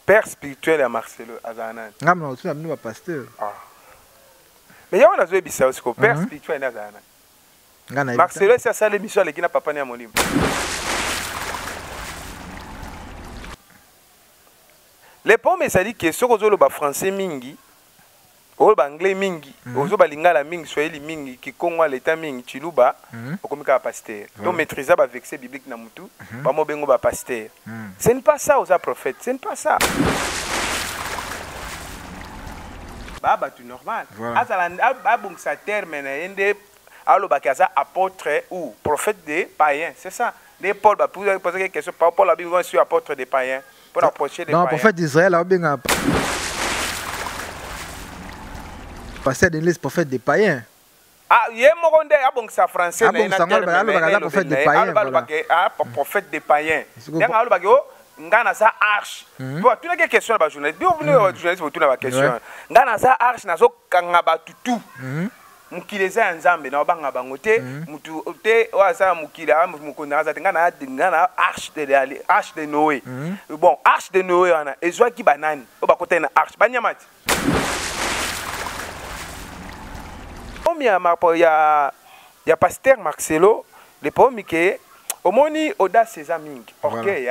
père spirituel à Marcelo Azana. Ngam na otu na pasteur. Ah. Mais on a joué bisa aussi que père spirituel Azana. Ngana Marcelo c'est ça l'émission avec qui n'a papa ni amonim. Les pommes ça dit que ce que ba français mingi o ba anglais mingi ozo ba lingala mingi swahili mingi kikongo l'état mingi chiluba okomika pasteur. Donc maîtriser ba verset biblique na mutu ba mo bengo ba pasteur. Ce n'est pas ça aux prophètes, ce n'est pas ça. Baba tu normal. Azala abong sa terme na ende aloba kaza apôtre ou prophète des païens, c'est ça. Les Paul va poser une question par Paul a bien sur apôtre des païens pour approcher des païens. Non, prophète d'Israël a bien pasteur de l'église prophète des païens. Ah, il y a un monde à bon ça français. Ah bon, ça va prophète des païens. Ah, prophète des païens. Donc alors bagio ngana sa arche. Bon, tu n'as que question là journaliste. Bien venu journaliste pour tout la question. Ngana sa arche nazo kangaba tutu. Mukileza nzambe na banga bangote mutu te wasa mukila mukona za ngana arche de Noé. Bon, arche de Noé ana ezwa ki banani obakote na arche banyamati. Il y a pasteur Marcelo, le pomme qui au moni oda César Ming, orgueil,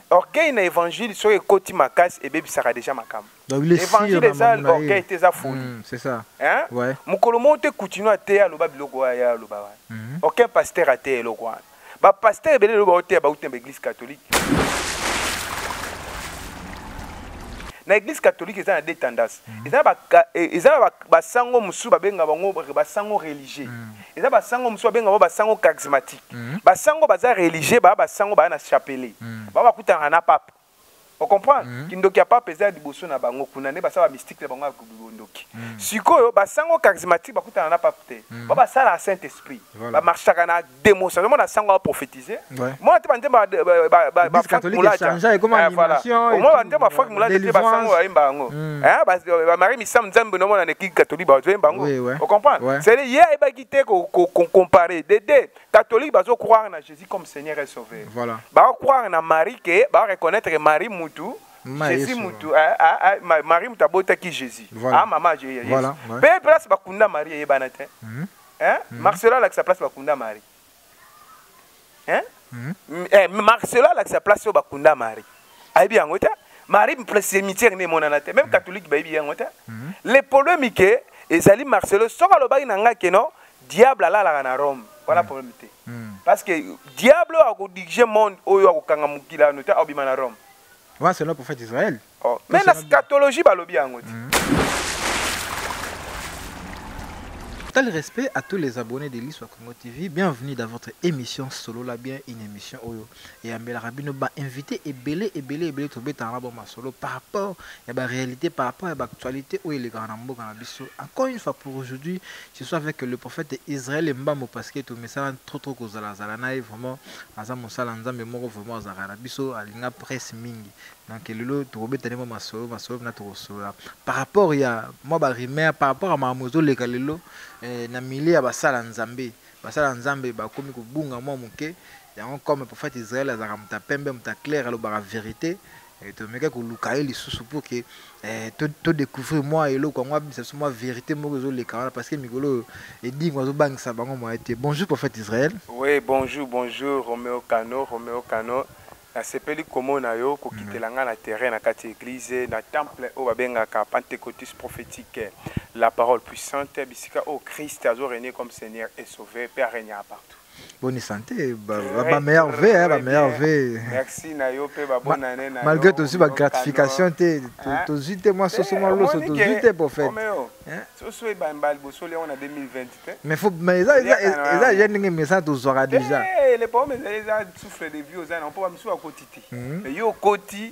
orgueil na évangile sur le côté makas et bébé sera déjà makam. L'évangile des salles, orgueil était à folie. C'est ça. Hein? Ouais. Mukolomo te continue à te à l'oba bilogo ya l'oba. Aucun pasteur a te l'ogo. Ba pasteur belé l'oba ote ba outé l'église catholique. Na église catholique ils ont des tendances. Ils ont ba sango musu ba benga bango ba sango religieux. Ils ont ba sango musu ba benga ba sango charismatique. Ba sango baza religieux ba sango ba na chapelet. Ba kutana na pape. On comprend? Kindoki ya pape eza liboso na bango kuna ne ba sa ba mystique na bango kundoki. Sikoyo ba sango charismatique ba kutana na pape te. Ba sala Saint-Esprit. Ba marchaka na démonstration na sango prophétiser. Moi te bande ba catholique changer comme animation. Moi bande ba fak mulade te ba sango ba imbango. Hein ba mari misam nzambe no mona na église catholique ba zo imbango. On comprend? C'est hier e ba kité ko comparer des catholiques ba zo croire na Jésus comme Seigneur et Sauveur. Voilà. Ba croire na Marie que ba reconnaître Marie Moutou, Jésus Moutou, Marie Moutabota qui Jésus. Ah maman Jésus. Voilà. Pe place bakunda Marie et banate. Hein? Marcelo là sa place bakunda Marie. Hein? Marcelo là sa place bakunda Marie. Ai bien ngota. Marie me cimetière ne monanate. Même catholique ba bien ngota. Les polémiques ezali Marcelo soka lo ba nanga keno diable là na Rome. Voilà le problème. Parce que diable a dirigé le monde oyo akokanga mukila nota obima na Rome. Ouais, c'est le prophète d'Israël. Mais la scatologie balobi angoti. Total respect à tous les abonnés de l'Histoire Congo TV. Bienvenue dans votre émission Solo la bien, une émission Oyo. Et Ambela Rabino va inviter et belé trouver dans la bombe solo par rapport à la réalité, par rapport à l'actualité où il est grand ambo cannabis. Encore une fois pour aujourd'hui, je suis avec le prophète d'Israël et Mbamo parce que tout message trop cause la zalana vraiment azam sala nzambe moko vraiment za cannabis alinga presse mingi. Donc le trouver tellement masolo na to solo. Par rapport ya moi ba rimer par rapport à mamozo le kalelo na milieu ya basala nzambe bakomi kobunga mwa moke yango comme prophète Israël azaka muta pembe muta clair alobaka vérité to meka ko luka lisusu pour que to découvrir moi eloko ngwa biso moi vérité moko zo le kala parce que mikolo edingo zo bangisa bango moi été. Bonjour prophète Israël. Oui, bonjour Roméo Cano. Na sepeli komo na yo ko kitelanga na terrain na kati église na temple o babengaka Pentecôtiste prophétique la parole puissante bisika au Christ a régné comme Seigneur et Sauveur peut régner partout. Bonne santé ba meilleur vœu. Merci na yo pe ba bonne année na. Malgré tout aussi ba gratification te to zite moi soso moi lo so to zite prophète. Soso e ba mbal bosole on a 2020. Mais ça j'ai ndenge message to zora déjà. Les pommes les a souffle de vie aux on peut pas à côté. Yo koti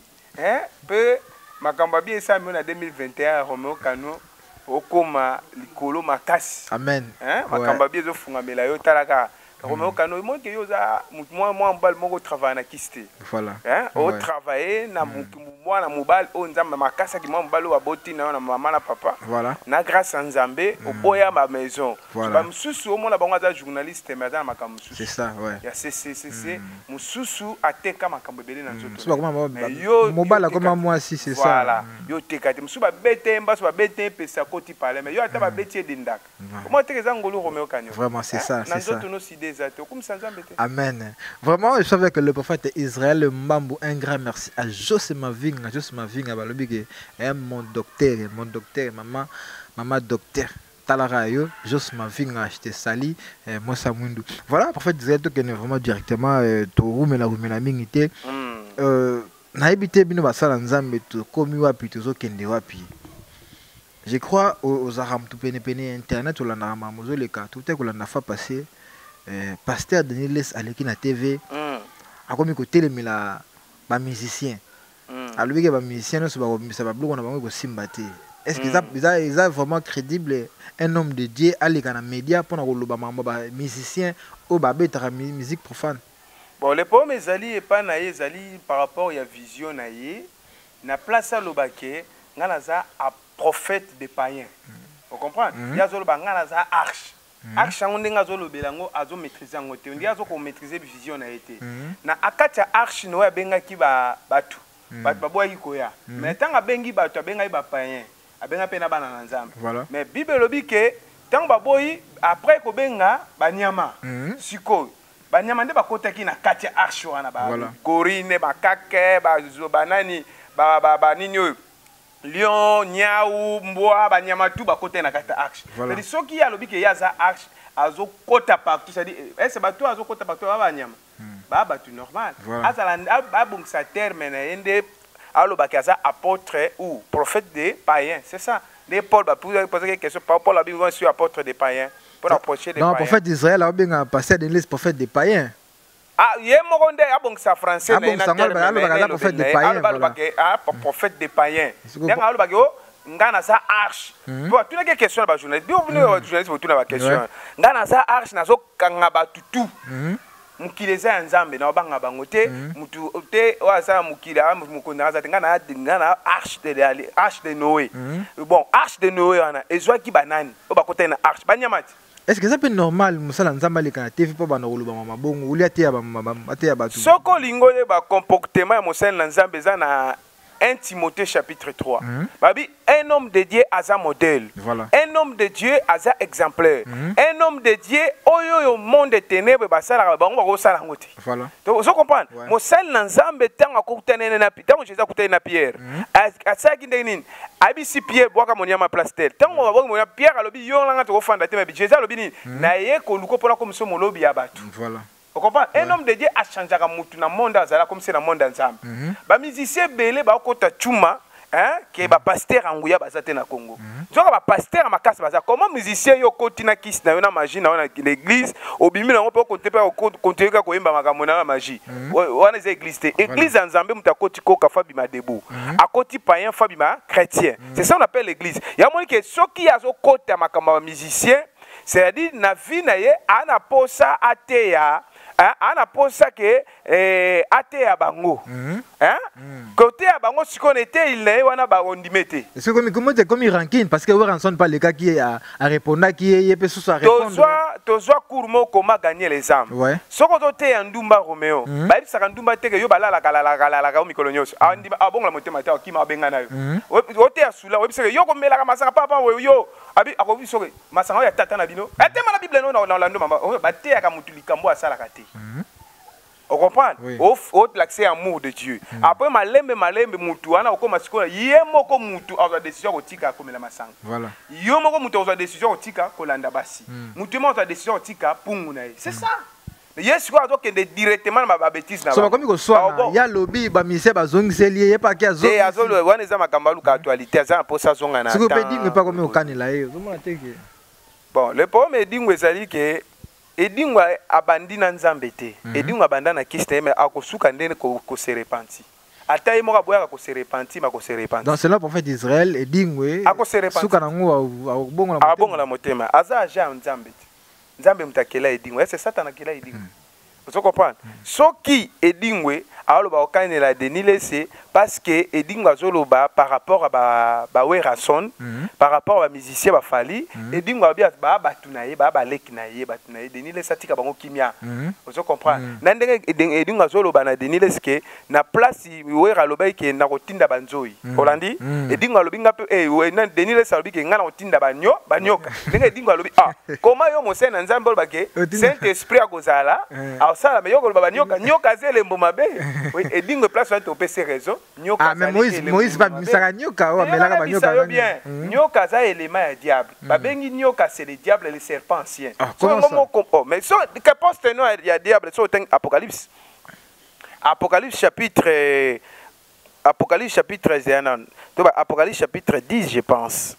pe makamba bien ça on a 2021 Roméo Cano okoma likolo makasi. Amen. Makamba bien zo funga mela yo talaka Roméo Kano moi que yo za moi mbal moko travailler na kiste. Voilà. Hein? Au travailler na moi na mobile o nzamba makasa ki moi mbalo wa boti na maman na papa. Voilà. Na grâce à Nzambe au boya ma maison. Ba mususu o mona bango za journaliste mais za makambo mususu. C'est ça, ouais. Ya c'est mususu ateka makambo belé na nzoto. Suba koma mobile comme moi si c'est ça. Voilà. Yo tekate mususu ba bete mbaso ba bete pesa koti parler mais yo ata ba beti dindaka. Comment te za ngolo Roméo Kano. Vraiment c'est ça, c'est ça. Amen. Vraiment, je savais que le prophète Israël Mbambo, un grand merci à José Mavinga, mon docteur, maman docteur. Talarayo, José Mavinga, je te salue, moi Samundu. Voilà, prophète Israël, tu connais vraiment directement, tu roumes la mingité. Naibité bino basala nzambe tu komi wapi tuzo kende wapi. Je crois aux Arabes tout pene internet ou la namamozo les cas tout est que la fa passer. Pasteur Daniel aleki na TV akomi ko telemela ba musicien alobi ke ba musicien so ba komisa ba bloko na bango ko simba te. Est-ce que ça vraiment crédible un homme de Dieu aleka na média pour na ko loba mamba ba musicien o ba betara musique profane? Bon les pommes ezali et pas na ezali par rapport ya vision na ye na place lobake ngana za a prophète des païens. Vous comprenez? Ya zo loba ngana za arche. Arche on denga zo lobela ngo azo maîtriser ngo te ndi azo ko maîtriser vision na été na akacha arche no ya benga ki ba batu batu baboya ikoya mais tanga bengi batu benga ba païen abenga pena bana na nzambe mais bible lobi ke tanga baboyi après ko benga banyama siko banyama nde bakota ki na kacha arche wana ba korine ba kake ba zo banani ba nini lion nyau mboa banyama tout ba côté na kata arche mais soki ya lobi ke ya za arche azo kota partout ça dit est-ce bateau azo kota partout ba banyama ba batu normal azala ba bongsa terme na ende aloba ke za apôtre ou prophète des païens c'est ça les Paul ba poser quelque question Paul a bien sur apôtre des païens pour approcher des païens. Non, prophète d'Israël a bien passé de l'Église prophète des païens. Ah, il y a un monde qui est français, mais il y a un prophète des païens. Prophète des païens. Il y a un arche. Tu as des questions à la journaliste. Tu as des questions. Il y a un arche, tout. Mukileza nzambe na banga bangote mutu te waza mukila mukona za ngana arche de Noé. Bon, arche de Noé wana ezwa ki banani obakote na arche banyamati. Est-ce que ça peut normal musala nzamba le kana TV po bana kuluba mama bongo uli atia ba tu. Soko lingole ba comportement ya musala nzambe za na 1 Timothée chapitre 3. Babi, un homme de Dieu a un modèle. Voilà. Un homme de Dieu a un exemplaire. Un homme de Dieu, au monde des ténèbres, voilà. Donc, vous comprenez? Mon seul ensemble, tant à côté de Pierre. À ça qui est Abisi Pierre, bois comme on y a ma place telle. Tant on va voir Pierre à l'objet, yon l'a fait de la Jésus à l'objet. Naïe, qu'on nous comprend comme ce mon lobby à battre. Voilà. Vous comprenez? Un homme de Dieu a changé dans le monde comme c'est dans le monde ensemble. Les musiciens belé ba kota chuma hein qui ba pasteur anguya bazate na Congo. Donc ba pasteur makasi baza comment musicien yo koti na kisi na yo na magie na l'église obimi na on peut continuer ka koyemba makambo na magie. Wana za église te. Église Nzambe mutakoti ko ka fabi ma debout. Akoti païen fabi ma chrétien. C'est ça on appelle l'église. Ya moni que soki yazo kota makambo musicien c'est-à-dire na vie na ye ana posa ateya ana posa ke ate ya bango côté ya bango si qu'on était il est wana ba ondimete c'est comme il rancune parce que rançonne pas le gars qui a répondre qui est peut sous répondre tozwa courmo comment gagner les âmes soko tote ya ndumba Roméo ba bisaka ndumba teke yo balala kala ka mikolonyoso andima abonga motema ta kima benga nayo ote ya sula webisaka yo komela ka masaka papa yo abi akobi soke masanga ya tata na bino atema na bible no na lando mamba ba te ya ka mutu likambo asala kate. On comprend? Au l'accès à amour de Dieu. Après malembe mutu ana okoma sikola yemoko mutu a décision otika comme la masanga. Voilà. Yemoko mutu a décision otika kolanda basi. Mutu mo a décision otika pungu na ye. C'est ça. Yes quoi donc directement ma bêtise na. So comme ko soa ya lobby ba mise ba zongiseli ye pa ki azo. Eh azolo wana za makambalu ka actualité za pour ça zonga na. Si ko pedi me pas comme okanela ye. Zoma teke. Bon, le problème dingwe ezali ke edingwa abandi na nzambe te edingwa abanda na Kristo mais akosuka ndene ko se repenti ata ye moka boya ko se repenti ma ko se repenti donc c'est le prophète d'Israël edingwe ako se repenti suka na ngo abongo la motema aza ja nzambe te nzambe mutakela edingwe c'est Satan akela edingwe. Vous comprenez? Ce qui edingwe aloba okanela Denis Lessé parce que edingwe azoloba par rapport à ba Werason, par rapport à musicien ba Fali, edingwe abia ba batunaye ba balekinaye batunaye Denis Lessé tika bango kimia. Vous comprenez? Nandenge edingwe azoloba na Denis Lessé na place Wera loba ke na kotinda banzoi. Olandi? Edingwe alobinga pe Denis Lessé alobi ke ngana kotinda banyoka. Ndenge edingwe alobi comment yo mosena nzambe oloba ke Saint-Esprit akozala ça mais yoko baba nyoka zele mbomabe oui edingo place on PC raison nyoka mais Moïse ba misaka nyoka o melaka ba nyoka bien nyoka za élément ya diable babengi nyoka c'est le diable et le serpent ancien mais so que poste no ya diable so ten Apocalypse chapitre 0 Apocalypse chapitre 10 je pense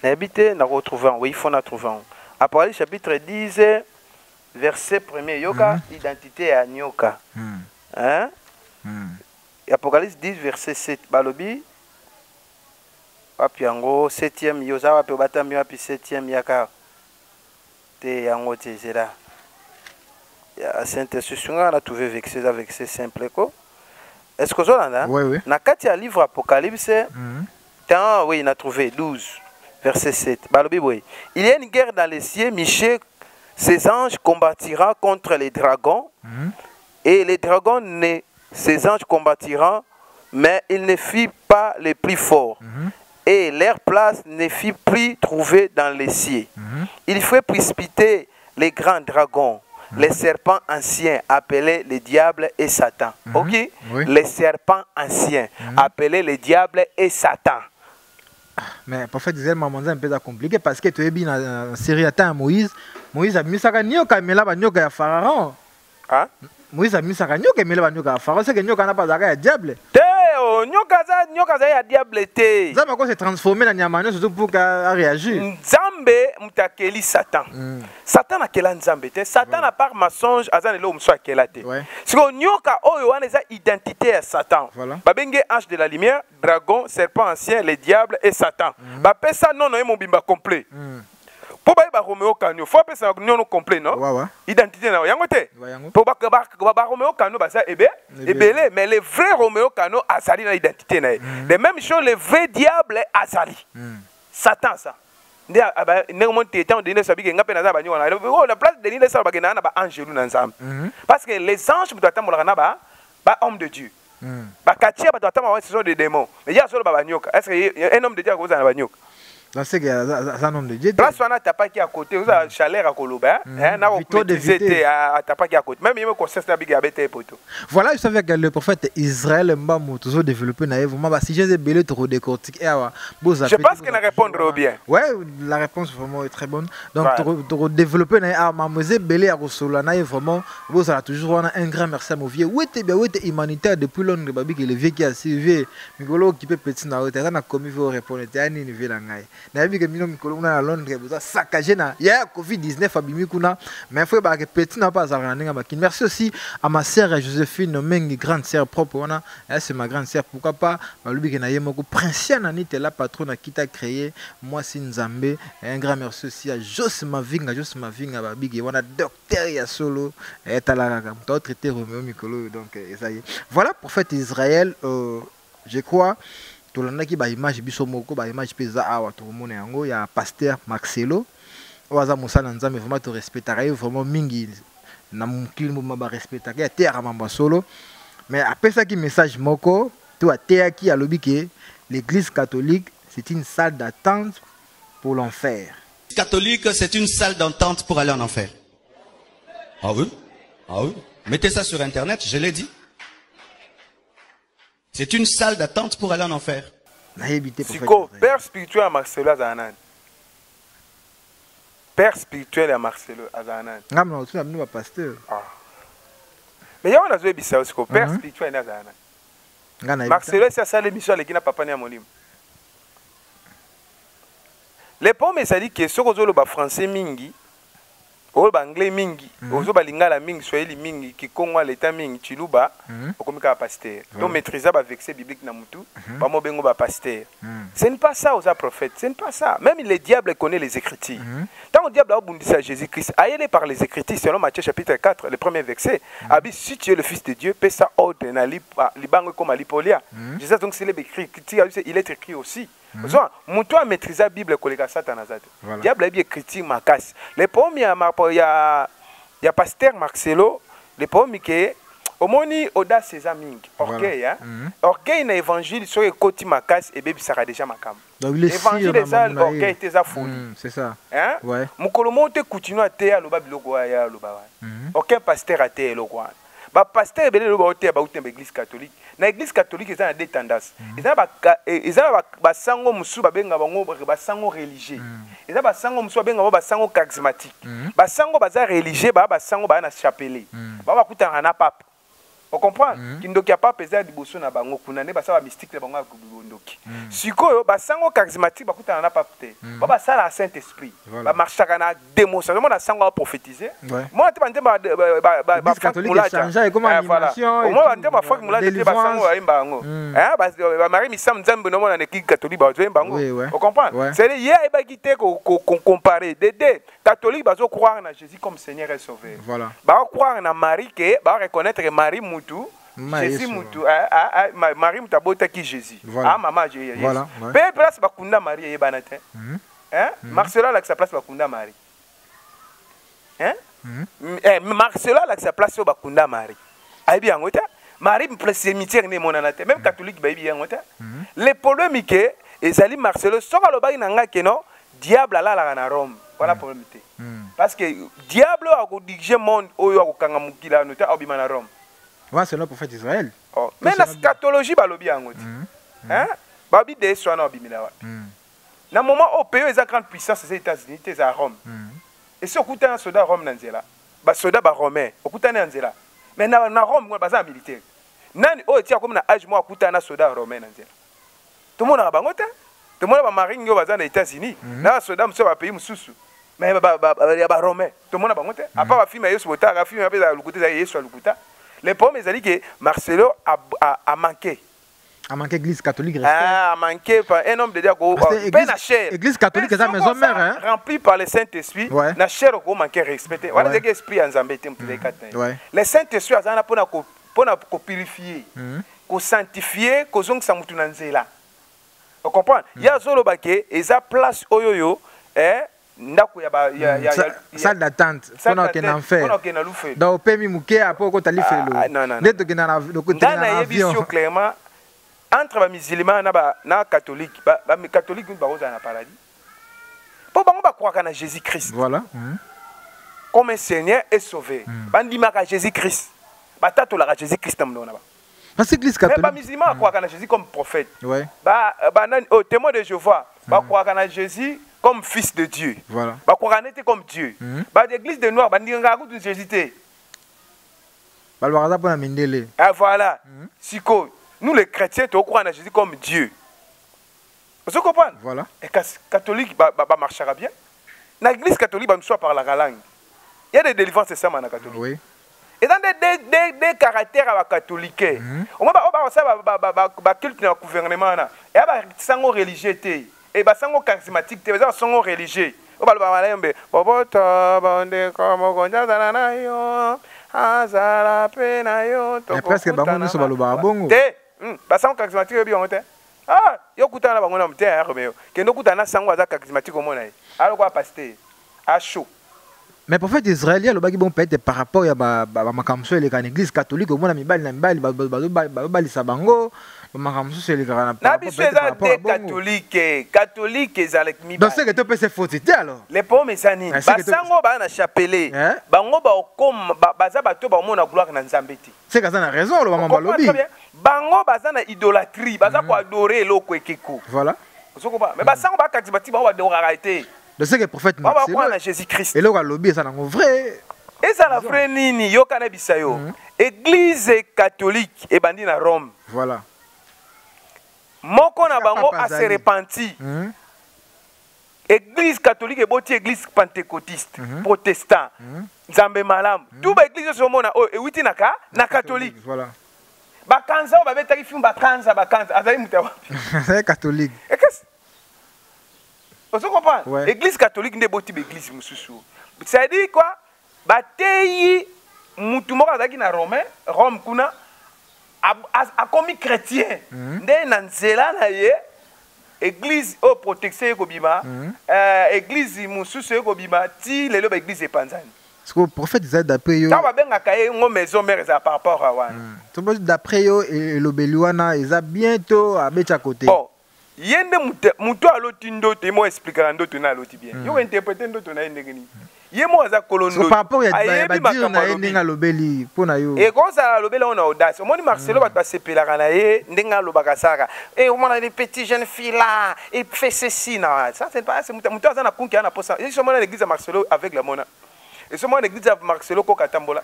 n'habiter na retrouver oui il faut na trouver Apocalypse chapitre 10 verset 1er yoka identité à nyoka hein Apocalypse 10 verset 7 balobi wapi yango 7e yoza wapi batami wapi 7e yaka te yango te zera ya Saint-Esprit on a trouvé vexé avec ces simple ko est-ce que ça là oui na kati ya livre Apocalypse tant oui on a trouvé 12 verset 7 balobi oui il y a une guerre dans les cieux Michel. Ces anges combattiront contre les dragons et les dragons, ces anges combattiront, mais ils ne furent pas les plus forts et leur place ne fut plus trouvée dans les cieux. Il faut précipiter les grands dragons, les serpents anciens appelés les diables et Satan. Ok? Oui. Les serpents anciens appelés les diables et Satan. Mais parfois disait maman c'est un peu compliqué parce que tu es bien dans série à Moïse a mis ça nyoka mais là ba nyoka ya pharaon hein Moïse a mis ça nyoka mais là ba nyoka ya pharaon c'est que nyoka n'a pas ya diable te nyoka za ya diable te ça va se transformer dans nyamano surtout pour qu'à réagir nzambe mutakeli Satan Satan akela nzambe te Satan à part mensonge azana lo mso akela te siko nyoka oyo wana eza identité ya Satan babenge ange de la lumière dragon serpent ancien les diables et Satan bapesa nono ye mobimba complet po ba Roméo Kano faut pesa nono complet non identité na yango te po ba Roméo Kano basa ebele mais le vrai Roméo Kano azali na identité na les mêmes choses le vrai diable azali Satan ça ne monte temps de ne sabi nga pena za banyo na la place de ni sa ba na ba angelu na nzambe parce que les anges doivent attendre na ba homme de Dieu ba katia ba doivent attendre ce sont des démons mais il y a solo ba banyoka est-ce que un homme de Dieu ko za na banyoka dans ce qu'il y a un homme de Dieu place wana tapa qui à côté vous a chaleur à koloba na ko c'était à tapa qui à côté même il me conseille na big abete poto voilà je savais que le prophète Israël Mbamou toujours développé na vraiment ba si j'ai belé trop décortiquer je pense que na répondre bien ouais la réponse vraiment est très bonne donc trop développer na mademoiselle belé à Rosola na vraiment vous ça toujours un grand merci à mon vieux où était humanitaire depuis Londres babi que le vieux qui a suivi Mikolo qui peut petit na hôtel na commis vous répondre tani ni vela ngai na bi que mino Mikolo na Londres vous a saccagé na ya Covid-19 abimi kuna mais faut ba que petit na pas à nga makini merci aussi à ma sœur Joséphine Mengi grande sœur propre ona c'est ma grande sœur pourquoi pas balubi que na yemoko princière na nite la patronne qui t'a créé moi c'est Nzambe un grand merci aussi à Jos Mavinga babi que wana docteur ya solo et la comme traité Roméo Mikolo donc ça y est voilà prophète Israël je crois tout le monde qui ba image biso moko ba image peza awa to mona yango ya pasteur Marcelo oza musala Nzambe vraiment to respecter vraiment mingi na mukili mo ba respecter ya terre mamba solo mais après ça qui message moko to atea qui alobi que l'église catholique c'est une salle d'attente pour l'enfer. Catholique, c'est une salle d'attente pour aller en enfer. Ah oui? Ah oui? Mettez ça sur internet, je l'ai dit. C'est une salle d'attente pour aller en enfer. Siko, père spirituel à Marcelo Azanan. Père spirituel à Marcelo Azanan. Non, tu n'as pas pasteur. Mais il y a un autre bizarre, Siko, père spirituel à Azanan. Marcelo, c'est ça l'émission qui n'a pas pané à mon livre. Les pommes, ça dit que ce que je français mingi, oyo banglais mingi ozo balingala mingi swahili mingi kikongwa l'état mingi chiluba okomika pasteur to maîtriser ba verset biblique na mutu ba mobengo ba pasteur. Ce n'est pas ça aux prophètes, ce n'est pas ça. Même le diable connaît les écritures. Tant le diable a abondissé à Jésus-Christ, aillez par les écritures selon Matthieu chapitre 4, le premier verset. Abi si tu es le fils de Dieu, paie ça ordre na libango comme alipolia. Jésus donc c'est l'écrit, il est écrit aussi. Mutu a maîtrisé la Bible koleka satanazate. Diable a bien critique ma casse. Les premiers il y a pasteur Marcelo, les premiers que au moni oda ses amis orgueil orgueil na évangile sur le côté ma casse et bébé sera déjà ma cam. L'évangile des orgueil tes folie. C'est ça. Hein? Ouais. Mukolomo te continue à te aloba biloko ya aloba. Aucun pasteur a te eloko. Ba pasteur belé loba ote ba utembe église catholique. Na église catholique ils ont des tendances. Ils ont ba sango musu ba benga bango ba sango religieux. Ils ont ba sango musu ba benga ba sango charismatique. Ba sango baza religieux ba sango ba na chapelet. Ba kuta na pape. On comprend? Kindoki a pas pesé liboso na bango kunane ba sa mystique na bango kundoki. Sikoyo ba sango charismatique ba kuta na pape te. Ba sa la Saint-Esprit. Ba marchaka na démonstration na sango a prophétiser. Moi te bande ba catholique changer comme animation. Moi bande ba fak mula te ba sango a imbango. Hein ba mari misam nzambe no mona na ki catholique ba zo imbango. On comprend? C'est hier e ba kité ko comparer des catholiques ba zo croire na Jésus comme Seigneur et Sauveur. Voilà. Ba croire na Marie que ba reconnaître Marie Jésus Moutou, Marie Moutabota qui Jésus. Ah, maman, Jésus. Voilà. Peu place Bakunda Marie et Banate. Marcela a sa place Bakunda Marie. Marcela a sa place Bakunda Marie. Aïe bien, Marie me place cimetière né mon anate. Même catholique, baby, bien, les polémiques, et Zali Marcelo, sera le bail nanga keno, diable à la Rome. Voilà le problème. Parce que diable a dirigé le monde, oyo a kangamukila, noté à Obimana Rome. Ouais, c'est le prophète d'Israël. Mais la scatologie, balobi angoti. Hein? Babi de soana obimila wapi. Na moment au pays les grandes puissances des États-Unis, c'est à Rome. Et si on coûte un soldat Rome nanzela, ba soldat ba romain, on coûte un nanzela. Mais na Rome, on bazar militaire. Nani oh tia comme na âge moi coûte un soldat romain nanzela. Tout le monde a bangota. Tout le monde a marine yo bazar des États-Unis. Na soldat monsieur va pays mususu. Mais ba romain. Tout le monde a bangota. À part la fille mais yesu bota, la fille mais ba lukuta yesu lukuta. Les premiers ont dit que Marcelo a manqué. A manqué l'église catholique. A manqué par un homme de Dieu. L'église catholique est la maison mère. Remplie par le Saint-Esprit. La chair a manqué respecté. Voilà ce que l'esprit a zambété. Le Saint-Esprit a zambété pour purifier, pour sanctifier, pour sanctifier. Vous comprenez? Il y a zolo baké et ça place oyoyo. Salle d'attente pendant qu'on en fait dans le pays muké après qu'on t'a fait non clairement entre les musulmans et les catholiques les catholiques sont dans le paradis pour croire en Jésus-Christ voilà comme un Seigneur et Sauveur bandimaka Jésus-Christ batato la Jésus-Christ parce que l'église catholique mais les musulmans croient en Jésus comme prophète au témoin de Jéhovah croient en Jésus comme fils de Dieu. Voilà. Bah croire comme Dieu. Bah l'église de noir, bah n'ira pas de Jésus. Bah le barada pour la mindele. Ah voilà. Siko, nous les chrétiens, tu crois en Jésus comme Dieu. Vous comprenez? Voilà. Et catholique, bah marchera bien. L'église catholique, bah nous soit par la langue. Il y a des délivrances c'est ça, man, catholique. Oui. Et dans des caractères à la catholique. On va ça, culte dans le gouvernement là. Et bah sango religieux et bah sango charismatique te bazar sango religieux o ba ba malembe bobota bande comme gonja na yo azala pena yo to presque bango no so baloba bongo te ba sango charismatique bi onte ah yo kutana bango na mte ya romeo kendo kutana sango aza charismatique au mona alors quoi pasteur à chaud. Mais prophète israélien le bagi bon peut-être par rapport ya ba makamso ele kan église catholique au mona mibali na mibali ba sabango makamso c'est le grand na biso eza des catholiques ezalek mibali donc c'est que tu peux se fausser alors les pommes ezani basango ba na chapelet bango ba comme baza bato ba mona gloire na nzambe ti c'est que ça na raison le maman balobi bango baza na idolâtrie baza ko adorer eloko ekeko voilà mais basango ba charismatique ba adorera été de ce que prophète Marcelo ba Jésus-Christ et le lobby ça na vrai et ça la vrai nini yo kana bisayo église catholique et bandi na Rome voilà moko na bango a se repenti église catholique et église pentecôtiste protestant nzambe malam tout ba église so mona o ewiti na catholique voilà bakanza ba betaki film bakanza azali mutawa c'est catholique et qu'est-ce on se comprend ouais. Église catholique n'est pas église mususu ça dit quoi bateyi mutu moko azaki na Rome kuna a commis chrétien nde na nzela na ye église au protection ekobima église mususu ekobima ti lelo ba église epanzani parce que le prophète disait d'après yo ta ba benga kaye ngo maison mère za par rapport à wana to d'après yo et lobeliwana eza bientôt à becha côté bon yende mutu aloti ndoto mo expliquer ndoto na aloti bien yo interpréter ndoto na ndenge ni ye mo aza kolondo par rapport ya ba dire na ndenge lobeli pona yo et quand ça lobela on a audace moni Marcelo ba sepelaka na ye ndenge lobaka saka et on a des petits jeunes filles là et fait ceci na ça c'est pas c'est mutu aza na kunki ana posa et seulement l'église de Marcelo avec la mona et seulement l'église de Marcelo ko katambola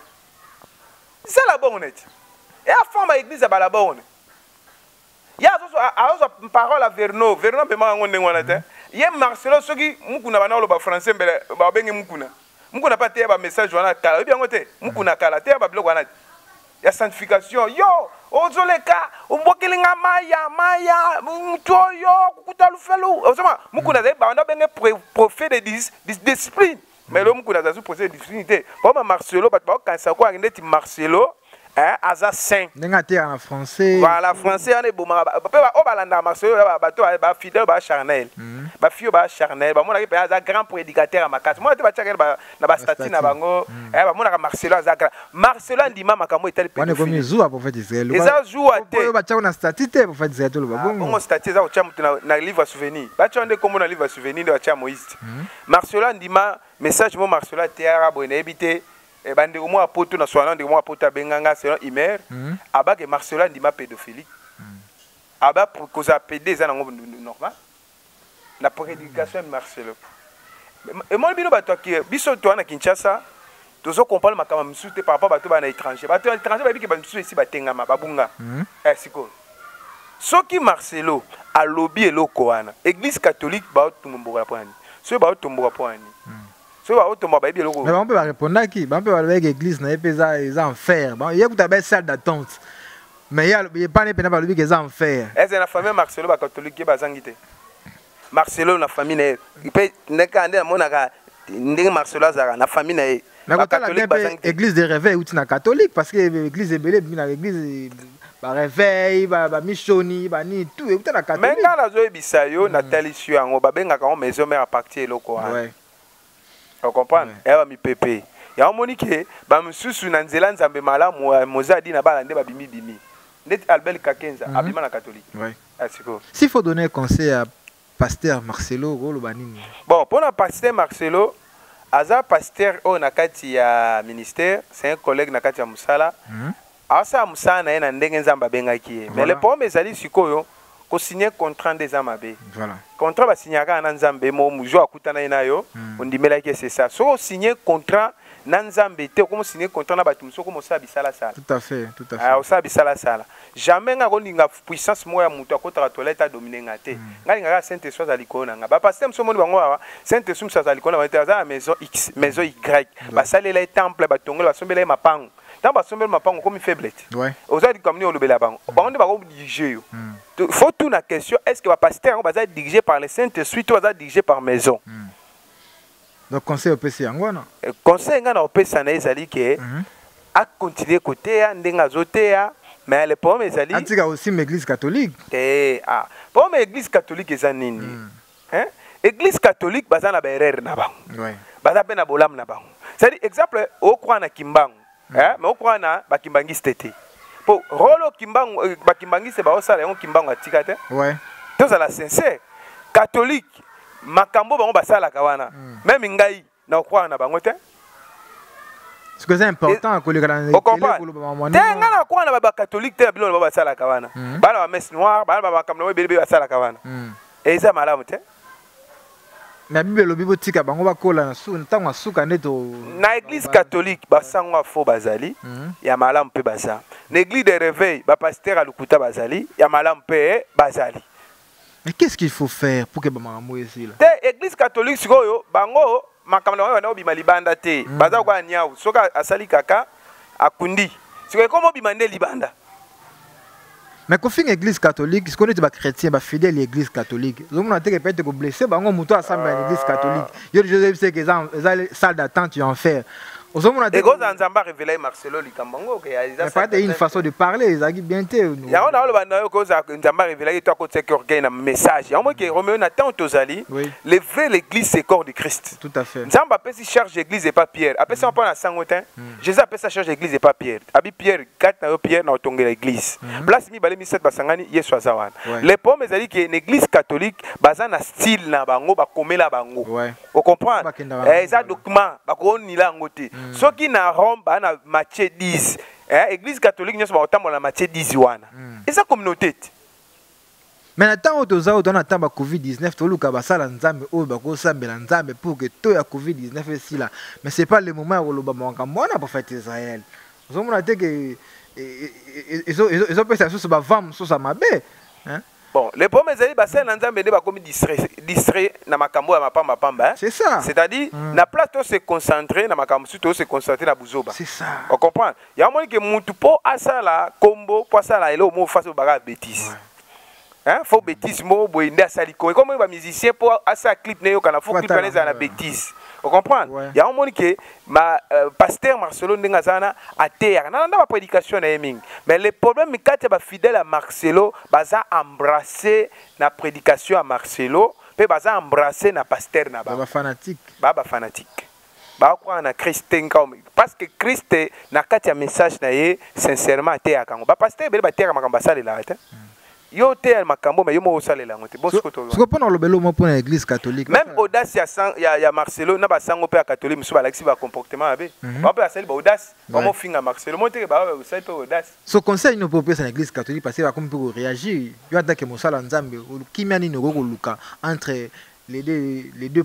c'est la bonne net et à forme l'église à la bonne il y a aussi parole à Verno be ma ngonde ngwana te ye Marcelo soki mukuna bana lo ba français mbele ba benge mukuna pas te ba message wana kala bien ngote mukuna kala te ba blog wana ya sanctification yo ozoleka umbokelinga maya mtoyo kukuta lufelu osema mukuna ze ba benge prophète de discipline mais le mukuna za prophète de discipline pour Marcelo ba kansa ko ndeti Marcelo aza saint nenga en français voilà français on est bon o balanda Marcelo bato ba fidèle ba charnel ba fio ba charnel ba mona ke aza grand prédicateur à makasi moi te ba tchakela ba na ba statut na bango ba mona ka Marcelo aza grand Marcelo ndima makambo etali pe on est comme Jésus à prophète Israël eza joua te ba tchakela na statut te prophète Israël to ba bon statut za tcha mutu na livre souvenir ba tcha ndé comme na livre souvenir de tcha Moïse Marcelo ndima message mo Marcelo te arabo na ebité et bande au moins apoto na soana de moi apoto benganga selon Imer abake Marcelo ndima pédophilique aba pour cause a pédé ça normal la prédication de Marcelo et moi bino bato ki biso to na Kinshasa tozo comprendre makama msute par rapport bato ba na étranger ba biki ba msusu ici batengama babunga siko soki Marcelo a lobby eloko wana église catholique ba tumboka poani so ba tumboka poani mais on peut répondre à qui? On peut aller avec l'église, ils en fer. Il y a une salle d'attente. Mais il n'y a pas de peine qu'ils en fer. Est-ce que la famille Marcelo est catholique qui est Marcelo, la famille, il peut Marcelo, la famille est l'église de réveil ou une catholique parce que l'église est belle, l'église réveil, michoni, ni tout. Mais quand la zoé bisayo, Nathalie Suango, babenga quand maison mère à partir loko. On comprend et va mi pépé ya monique ba msusu na nzela nzambe malamu mozadi na balande ba bimi net Albert Kakenza abima na catholique asiko s'il faut donner un conseil à pasteur Marcelo rolo banini bon pour la pasteur Marcelo aza pasteur o na kati ya ministère c'est un collègue na kati ya musala asa musala na ena ndenge nzamba bengaki mais le problème ezali sikoyo ko signer contrat des amabe voilà contrat ba signaka na nzambe mo mujo akutana nayo ondimela ke c'est ça so signer contrat na nzambe te comme signer contrat na batum so comme ça bisala sala tout à fait ah ça bisala sala jamais nga koninga puissance moya mutu akota toilette a dominer ngate ngali ngaka sainte soit alikona nga ba pasteur mso moni bango wa sainte sum sa alikona ba ta maison X maison Y ba salela temple ba tongela sombela mapango tant ba sombela mapango comme faiblette ouais ozali comme ni olobela bango bango ba ko diriger il faut tout la question est-ce que le pasteur va être dirigé par le Saint-Esprit ou va être dirigé par maison donc conseil au PC angwana conseil ngana au PC na ezali ke a continuer côté ndenga zotea mais le problème ezali antika aussi l'église catholique pour l'église catholique ezanini hein église catholique bazana ba erreur na bango ouais baza pe na bolam na bango c'est-à-dire exemple au croire na kimbango hein mais au croire na ba kimbangiste te pour rolo kimbango bakimbangise ba osala yon kimbango atika te ouais tous à la sincère catholique makambo bango basala kawana même ngai na croire na bango te ce que c'est important que les canadiens tenga na croire na ba catholique te bilo ba basala kawana bala ba messe noire bala ba kamno bebe basala kawana et ça malamu te na Bible lobi tika bango bakola na su ntango asuka neto na église catholique basangwa fo bazali ya malamu pe basa na église de réveil ba pasteur alukuta bazali ya malamu pe bazali Mais qu'est-ce qu'il faut faire pour que Bamamou ici là? L'église catholique, c'est bango, makambo na obima libanda te. Baza kwa nyau, soka asali kaka akundi. C'est comme obima nde libanda. Mais quand une église catholique, ce qu'on est des chrétiens, bah fidèle à l'église catholique. Donc on a été peut-être blessé, bah on monte ensemble à l'église catholique. Il y a des gens qui sais qu'ils ont une salle d'attente en fer. Et gros Nzamba révélé Marcelo Likambango que il pas une façon de parler, ils ont bien été. Il y a on a le banda que Nzamba révélé toi côté que organe un message. Il y a moi qui Roméo Nathan Tozali, lever l'église c'est corps de Christ. Tout à fait. Nzamba appelle si charge l'église et pas Pierre. Après ça on prend la sangotin. Jésus appelle ça charge l'église et pas Pierre. Abi Pierre 4 na Pierre na otonga l'église. Place mi balé mi 7 basangani Yesu azawana. Les pommes ezali que l'église catholique baza na style na bango ba komela bango. Vous comprenez? Ça document ba ko ni la ngote. Ceux qui na Rome, na Matthieu 10. L'église catholique, nous sommes dans Matthieu 10. Et ça communauté. Mais maintenant, on attend la Covid-19, tout le monde a Nzambe pour que tout la Covid-19 est là. Mais ce n'est pas le moment où on a un prophète Israël. Nous avons dit que ils ont fait ça sur la femme, sur sa mabé. Bon, les pommes ezali bassin Nzambe ne ba comme distrait na makambo ya mapamba pamba. C'est ça. C'est-à-dire na place to se concentrer na makambo surtout se concentrer na buzoba. C'est ça. On comprend. Il y a moins que mutu po asala combo po asala elo mo face au bagarre bêtise. Hein, faut bêtise mo boinde asali ko. Comme ba musicien po asa clip ne yo kana faut clip na za na bêtise. On comprend. Il y a un moment que ma pasteur Marcelo Ndengazana a terre. Non, pas prédication na yeming. Mais le problème est quand tu es fidèle à Marcelo, baza embrasser la prédication à Marcelo, puis baza embrasser na pasteur na baba fanatique. Baba fanatique. Ba quoi na Christ parce que Christ na katia message na ye sincèrement te akango. Ba pasteur be ba terre makamba sala la ata. Yo te makambo mais yo mo salela ngote bon sikoto. Ce que pendant le belo mo pour l'église catholique. Même audace ya Marcelo na ba sango pe catholique musu ba laxi ba comportement abe. Ba pe asali ba audace, comment finga Marcelo mo te ba usali pe audace. Ce conseil nous propose à l'église catholique parce que va comme pour réagir. Yo attaque mo sala nzambe ou kimiani no go luka entre les deux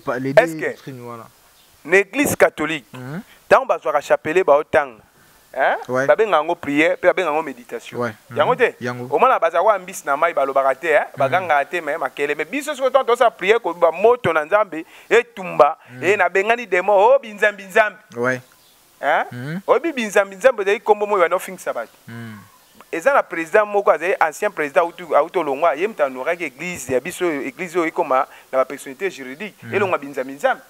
l'église catholique. Tant ba zo chapelet ba otang. Hein? Babengango prière, puis babengango méditation. Yango te. Au moins la bazawa ambis na mai balobaka te, baganga te mais makele mais biso so tant ça prière ko ba moto na nzambe et tumba et na bengani demo o binzambi nzambe. Hein? O binzambi nzambe de kombo mo no fing sabat. Eza na président moko azali ancien président auto longwa yemta nora que église ya biso église o ikoma na ba personnalité juridique et longwa binzambi nzambe.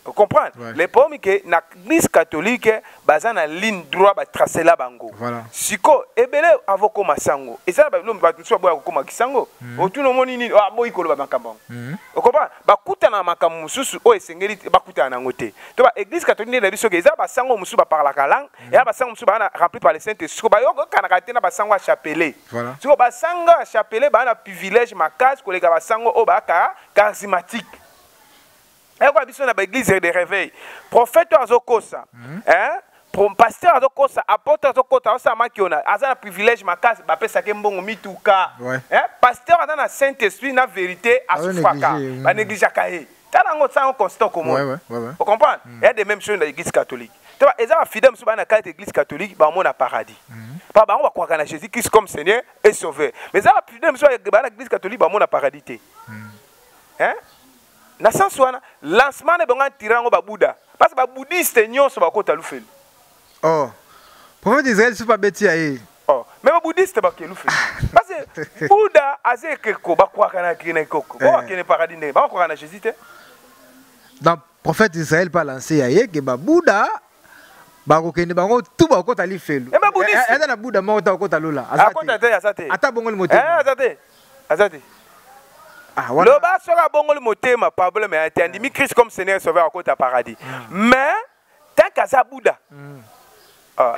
Vous comprenez? Les pommes que l'église catholique basée na ligne droit ba tracer la bango. Siko ebele avoko masango. Et ça ba l'homme ba so boya ko makisango. O tout le monde ni ah boy ko ba makambo. Vous comprenez? Ba kuta na makambo mususu o esengeli ba kuta na ngote. To ba église catholique na biso ke za ba sango musu ba parla kalang et ba sango musu ba na rempli par le Saint-Esprit. Ba yo kana ka tena ba sango a chapelet. Siko ba sango a chapelet ba na privilège makas ko le ba sango o ba ka charismatique. Et quoi, bisous, dans l'église de réveil. Prophète Azokosa, pasteur Azokosa, apôtre Azokosa, on s'en qui on a un privilège, ma case, bapé ça bon mitouka. Pasteur a un Saint-Esprit, la vérité, à ce fracas, à néglige à cahier. T'as un constant comme moi. Vous comprenez? Il y a des mêmes choses dans l'église catholique. Tu vois, ils ont fidèle sur la carte l'église catholique, bah on a paradis. Pas bah on va croire qu'en Jésus-Christ comme Seigneur et Sauveur. Mais ils ont fidèle sur l'église catholique, bah on a paradis. Hein? Na sens wana lancement de bonga tirango ba Bouddha parce que ba bouddhiste nyonso ba kota lufeli. Oh. Prophète Israël c'est pas bêti aye. Oh, mais ba bouddhiste ba ke lufeli. Parce que Bouddha azeke ko ba kwa kana kina koko. Ba kene paradis ne ba kwa na Jésus te. Dans prophète Israël pas lancé aye que ba Bouddha ba ko kene ba ko tout ba kota lufeli. Et ba bouddhiste. Eza na Bouddha mo ta kota lola. Azate. Azate. Ata bongo le moté. Azate. Le bas sera bon le motema problème est andimi Christ comme Seigneur sauveur à côté paradis. Mais tant qu'à ça Bouddha.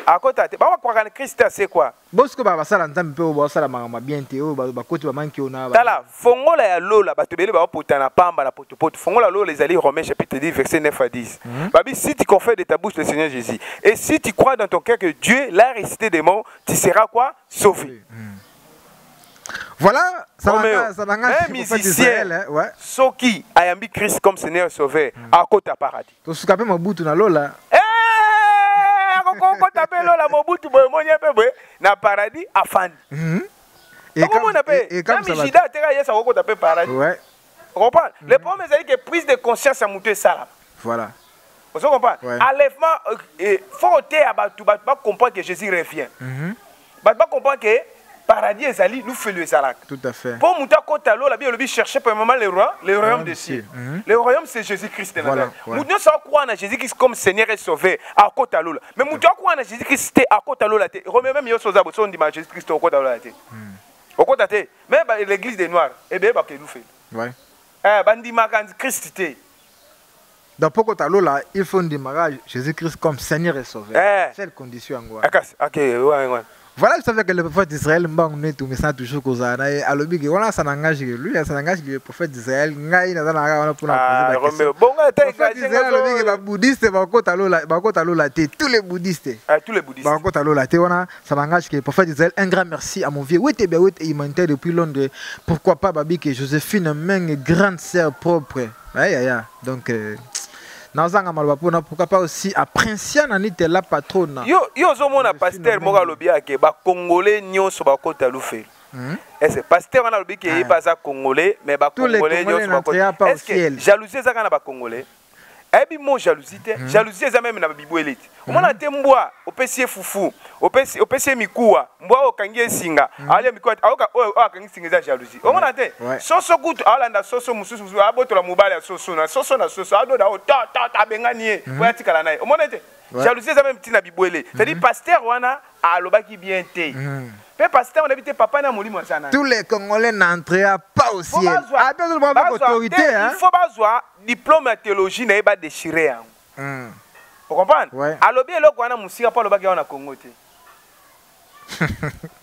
À côté ba quoi quand Christ c'est quoi? Bosco ba sala nzambe pe ba sala mama bien te o ba côté ba manki ona. Tala fongola ya lola ba tebele ba potana pamba la potopoto fongola lola les alliés Romains chapitre 10 verset 9 à 10. Babi si tu confesses de ta bouche le Seigneur Jésus et si tu crois dans ton cœur que Dieu l'a ressuscité des morts, tu seras quoi? Sauvé. Voilà, ça va un musicien, ceux qui ayambi Christ comme Seigneur sauveur, à côté à paradis. Tu as tapé mon bout na lola. Quand tapé lola mon bout, na paradis à fan. Comment on appelle? Même Jida a ça va taper paradis. Ouais. Vous comprenez? Le problème c'est que prise de conscience à monter ça là. Voilà. Vous comprenez? Enlèvement, il faut comprendre que Jésus revient. Il faut comprendre que paradis et Zali nous fait le Zalak. Tout à fait. Pour monter à côté là, bien le chercher pour le moment le royaume des cieux. Le royaume c'est Jésus-Christ. Nous sommes croire en Jésus-Christ comme Seigneur et Sauveur à côté là. Mais nous croire en Jésus-Christ à côté là. Romain même yo soza boson dit Jésus-Christ au côté là. Au côté même l'église des noirs et bien que nous fait. Ouais. Bandi makanzi Christ té. Dans pourquoi là, il faut un démarrage Jésus-Christ comme Seigneur et Sauveur. C'est la condition. OK, ouais. Voilà, vous savez que le prophète d'Israël, on tout mais ça toujours cause à voilà, ça n'engage lui, ça n'engage le prophète d'Israël, ngai na na pour la poser. Bon, le bouddhiste tous les bouddhistes. Tous les bouddhistes. Ça n'engage que le prophète d'Israël. Un grand merci à mon vieux. Oui, humanitaire depuis Londres. Pourquoi pas Babi que Joséphine une grande sœur propre. Donc pourquoi pas aussi à Princiane Anite la patronne. Yo zomona pasteur moka lobia ke ba congolais nyonso ba kota lufe. Est-ce pasteur wana lobi ke ba za congolais mais ba congolais nyonso ba kota. Est-ce que jalousie za kana ba congolais? Ebi mo jalousie te. Jalousie za même na bibo elite. Omona te mbwa opesi fufu, opesi mikuwa, mbwa okangie singa. Ale mikuwa aoka akangi singa za jalousie. Omona te. Soso kutu alanda soso mususu abotola mubale ya soso na soso adoda ta benganie. Oya tikala naye. Omona te. Jalousie za même tina bibwele. C'est-à-dire pasteur wana alobaki bien te. Mais pasteur on habite papa na molimo sana. Tous les Congolais n'entrent pas au ciel. Autorité hein. Il faut pas diplôme de théologie na ba déchirer. Vous comprenez? Alobi eloko wana musika pa lobaki wana Congo te.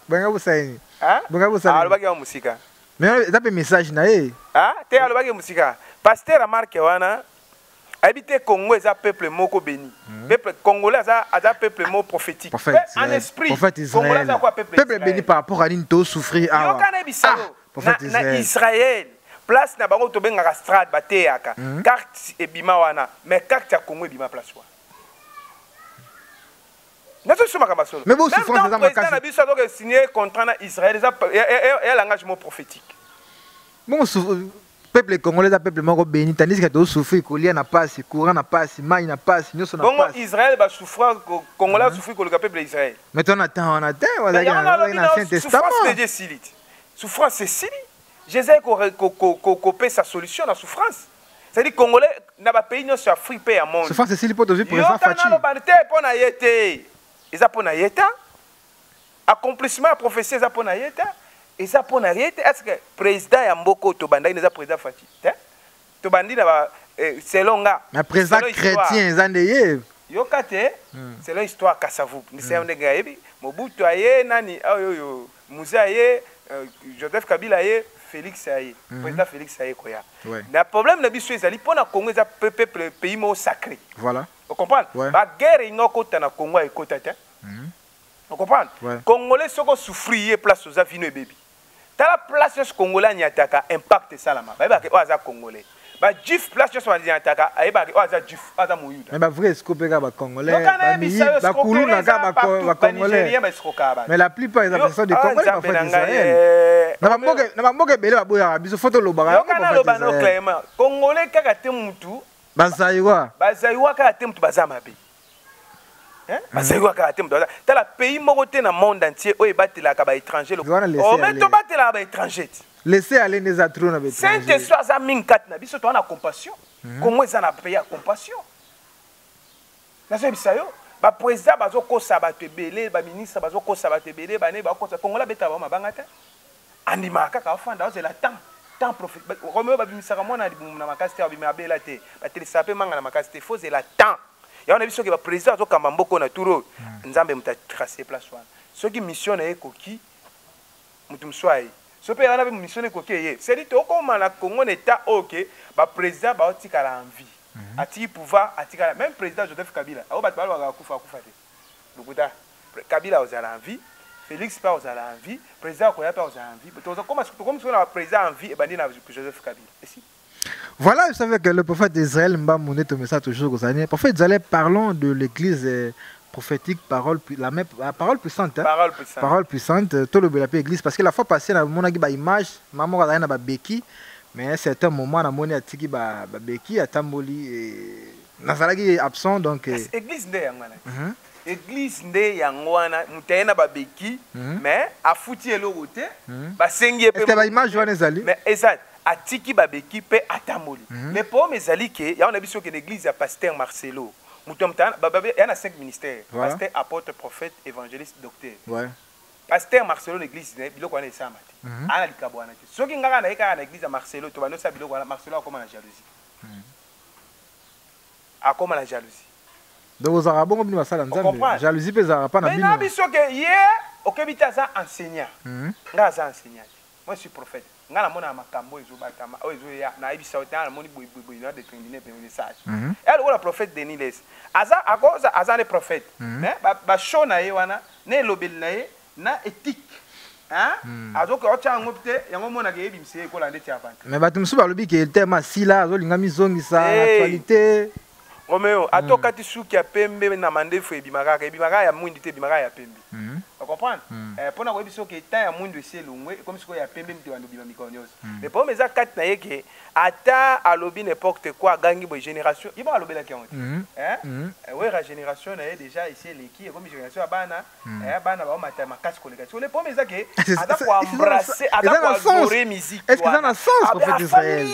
Banga busani. Hein? Banga busani. Alobaki wana musika. Mais ça peut message na eh. Hein? Te alobaki musika. Pasteur remarque wana habiter Congo est un peuple moko béni. Peuple congolais est un peuple mot prophétique. En esprit. Prophète Israël. Peuple béni par rapport à l'into souffrir. Prophète Israël. Place na bango to benga strade bateaka. Carte et bima wana. Mais carte ya Congo bima place wa. Mais bon, souffrance dans ma case. Le président a signé contrat na Israël et l'engagement prophétique. Bon, peuple congolais est un peuple mort béni, tandis que tu souffres, collier n'a pas, courant n'a pas, maille n'a pas, nous sommes pas. Bon, Israël va souffrir, Congolais souffrir que le peuple d'Israël. Mais on attend, on a un ancien testament. Souffrance, c'est Syrie. Jésus a coupé sa solution à la souffrance. C'est-à-dire que Congolais n'a pas payé sur Afrique et à monde. Souffrance, c'est Syrie pour pour les enfants. Ils ont pour accomplissement à prophétie, ils ont pour et ça pour n'arrêter. Est-ce que le président Yamboko Tobanda il est président Fati? Tobandi selon nga. Mais président chrétien ils ont des. Yokate c'est l'histoire Kassavou. Ni c'est un gars ebi Mobutu aye nani oyo Moussa aye Joseph Kabila aye Félix aye président Félix aye koya. Le problème na biso ezali pona Congo za peuple pays mo sacré. Voilà. Vous comprenez? Ba guerre ingokota na Congo ekota te. Vous comprenez? Congolais soko souffrir place aux avino et bébé. Dans la place où Congolais n'y attaque, impact salama. Bah il va que Congolais. Bah Jif place où on y attaque, il va que Jif, Aza Mouyuda. Mais bah vrai scope ga Congolais. Bah Koulou na ga Congolais. Mais la plupart des personnes de Congolais pas fait Israël. Na moke bele ba boya biso photo lobara. Yokana lobano clairement. Congolais kaka te mutu. Bazaiwa. Bazaiwa kaka te mutu bazama be. Dans le pays moroté dans le monde entier, où ils battent la caba étranger. Oh, mais tu battes la caba étranger. Laissez aller les atrons avec Saint-Esprit, ça mine 4 nabi, surtout on a compassion. Comment ils en a payé à compassion? Là, c'est ça, yo. Ba président, bazo ko sabate belé, ba ministre, bazo ko sabate belé, ba ne ba ko sa Congola beta ba mabangata. Andima kaka ofanda, c'est la temps profite. Romeo ba bimisaka mona di na makasti ba bimia bela te. Ba télésape manga na makasti faux, c'est la temps. Et on a vu ce que le président a dit na turo nzambe muta tracer place wana ce qui mission na ekoki mutu mswai so pe ana mission ekoki ye c'est dit to comme na Congo état OK ba président ba otikala envie ati pouvoir atikala même président Joseph Kabila a ba ba kufa te lukuta Kabila ozala envie Félix pas ozala envie président Koya pas ozala envie to comme si on a président envie et bandi na Joseph Kabila et si. Voilà, vous savez que le prophète d'Israël m'a monné tout ça toujours aux années. Le prophète d'Israël, parlons de l'église prophétique, parole puissante. Parole puissante. Tout le bel église. Parce que la fois passée, on a vu une image, maman a eu béki, mais à un certain moment, on a vu béki, à Tamboli, Nazaraki absent. Donc, église de église nde yangwana mutayena babeki mais afuti elokote basengi pe ba image wana ezali mais exact atiki babeki pe atamoli mais pour ezali ke ya on a biso ke l'église ya pasteur Marcelo mutomtana yana 5 ministères pasteur apôtre prophète évangéliste docteur pasteur Marcelo l'église ne biloko wana esama te ana likabo wana te soki ngaka na eka na église ya Marcelo to banosa biloko wana Marcelo akoma na jalousie akoma na jalousie. Donc aux Arabes, on a jalousie pas na mais na biso ke ye okebita za enseignant nga za enseignant moi je suis prophète nga na mona makambo ezobatama ezo ya na ibisa otana moni boy na déterminer pe message elle ou la prophète Denis Les aza akoza aza le prophète mais ba show na ye wana ne lobel na ye na éthique hein azoka ocha ngopte yango mona ke ebimse ko la ndeti avant mais batumsu ba lobi ke tellement sila azolinga mizongisa actualité. Romeo, atokati suki ya pembe na mandefu ebimaka ya mwindi te ebimaka ya pembe. Tu comprends? Pona ko biso ke ta ya mwindi ese longwe comme siko ya pembe mte wando bima mikonyoso. Mais pour mes akati na yeke ata alobi n'importe quoi gangi bo génération, il va alobi la kionte. Ouais la génération na déjà ici leki comme génération bana bana ba mata makasi koleka. Sur les pour mes ake ada ko embrasser ada ko adorer musique. Est-ce que ça a un sens prophète d'Israël?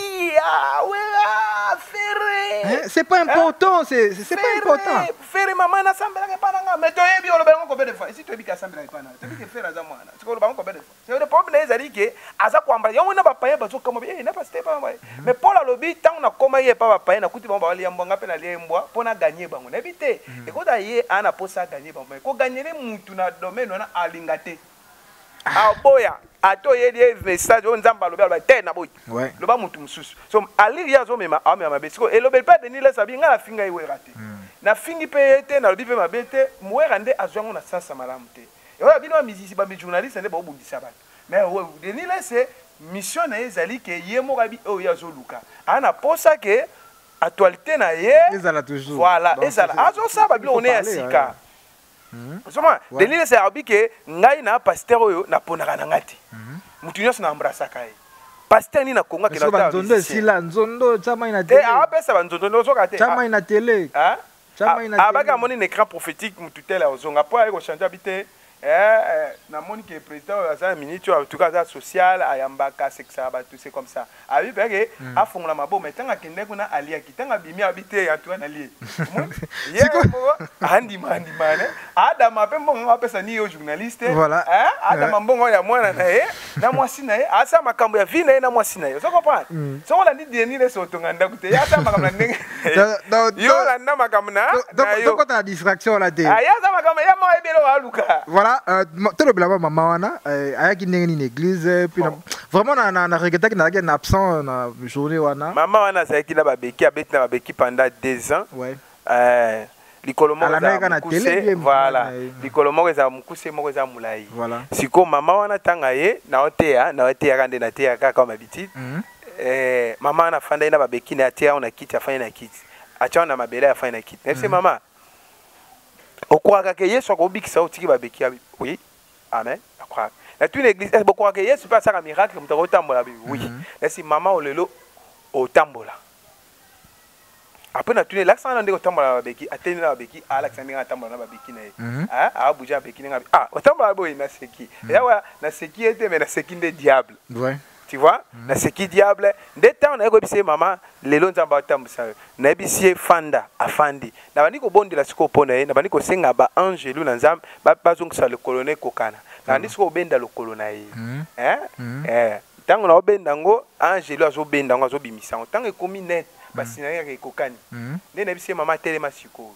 C'est pas important, c'est pas important. Faire maman na sambela ke pananga mais to yebi oloba ngo combien de fois ici to yebi ka sambela ke pananga to yebi ke faire za mwana tu ko oloba ngo combien de fois c'est le problème ezali ke aza kwambala yango na bapaya bazo kama na pas c'était pas mais Paul alobi tant na koma ye pa bapaya na kuti ba wali yambwa ngape na liembwa pona gagner bango na bité ekota ye ana posa gagner bango ko gagner mutu na domaine na alingate aboya ato ye message on nzamba loba ba te na boy loba mutu mususu so ali ya zo mema amema besiko et lobel pas Denis Les sabi nga la finga iwe raté na fingi pe te na lobi pe mabete muera nde azwango na sasa malamu te et wala bino musicien ba journaliste nde ba obundisa ba mais Denis Les c'est mission na ezali ke ye mo rabi o ya zo luka ana posa ke actualité na ye ezala toujours voilà ezala azo sa ba bilo on est asika. Denis Les arabi ke ngai na pasteur oyo na ponaka na ngati mutu nyonso na embrassaka ye pasteur ni na konga ke na ta nzondo sila nzondo chama ina tele apesa banzondo ndozo ka te chama ina tele chama ina tele abaka moni un écran prophétique mutu tele ozonga po ayeko changer habité na moni ke président aza minute en tout cas social ayambaka sexa ba tout c'est comme ça abi peke afongola mabo mais tanga kende kuna alia kitanga bimi habité ya toi na lie ye andi mane adama pe mbongo apesa ni yo journaliste adama mbongo ya mwana na ye na mwasi na ye asa makambo ya vie na ye na mwasi na ye so comprendre so on a dit Denis Les otonga ndaku te ya sa makambo na ndenge yo la nda makambo na donc quand la distraction la te ya sa makambo ya mo ebelo aluka voilà tout le blabla maman wana ayaki ndenge ni église puis vraiment na regretté que na absent na journée wana maman wana ça qui na babeki abeti na babeki pendant 2 ans likolo moko za mukuse voilà likolo moko za mukuse moko za mulai siko mama wana tanga ye na oteya kande na teya kaka mabiti mama wana fanda ina babeki na teya ona kiti afanya na kiti acha na mabele afanya na kiti merci mama okwaka ke Yesu akobikisa otiki babeki oui amen akwaka na tu l'église est beaucoup que Yesu pas ça un miracle comme tu tambola oui merci maman olelo otambola après na tu l'accent na ndeko tambola babeki ateni na babeki Alexandre na tambola na babeki na abuja babeki na otambola boy na seki ya na seki était mais na seki de diable tu vois na seki diable de temps na ekobise mama lelo nzamba otambusa na bisie fanda afandi na bani ko bondela siko pona ye na bani ko senga ba angelu na nzamba bazongisa le colonel kokana na ndisiko benda le colonel tango na obenda ngo angelu azo benda ngo azo bimisa ngo tango ekomi net basina ya kokani nde na bisie mama telema siko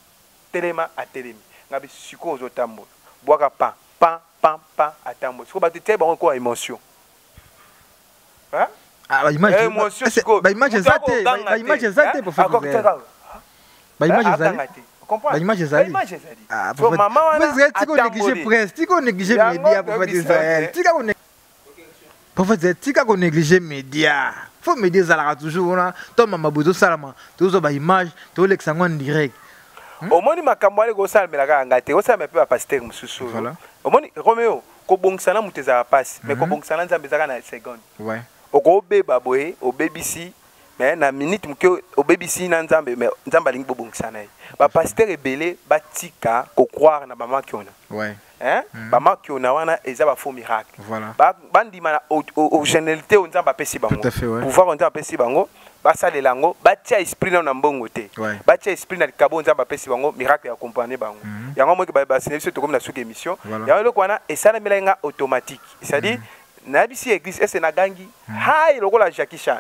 telema atelemi ngabi siko ozo tambola bwaka pa atambola siko batete ba ko émotion émotion ba image ezate pour faire ba image ezate ba image ezali maman wana tiko négliger presse tiko négliger média pour faire Israël tika ko négliger média faut média ezalaka toujours wana to mama bozo salama tozo ba image to lexa ngo en direct omoni makambo ale ko sala melaka ngate ko sala pe ba pasteur mususu omoni Romeo ko bongsana muteza passe mais ko bongsana nzambe zaka na seconde ouais oko beba boye obebisi mais na minute mke obebisi na nzambe mais nzamba lingi bobongsana ba pasteur ebele batika ko croire na mama kiona ouais hein mama kiona wana eza ba faux miracle voilà bandima na originalité on nzamba pesi bango pouvoir on nzamba pesi bango basale lango batia esprit na mbongo te batia esprit na likabo nzamba pesi bango miracle ya accompagner bango yango moki ba sinebiso to comme na suki émission yango loko wana esala melenga automatique c'est-à-dire na bisi église est na gangi hay lokola Jackie Chan